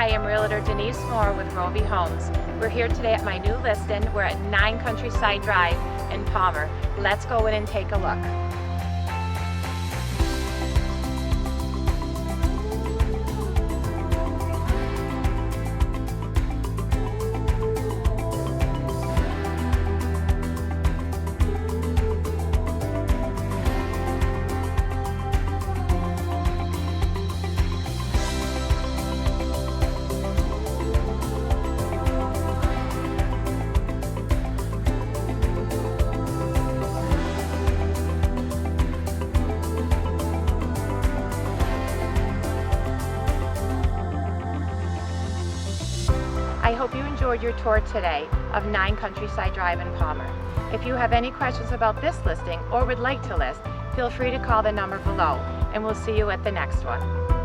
Hi, I'm Realtor Denise Moore with Rovi Homes. We're here today at my new listing. We're at 9 Countryside Drive in Palmer. Let's go in and take a look. I hope you enjoyed your tour today of 9 Countryside Drive in Palmer. If you have any questions about this listing or would like to list, feel free to call the number below, and we'll see you at the next one.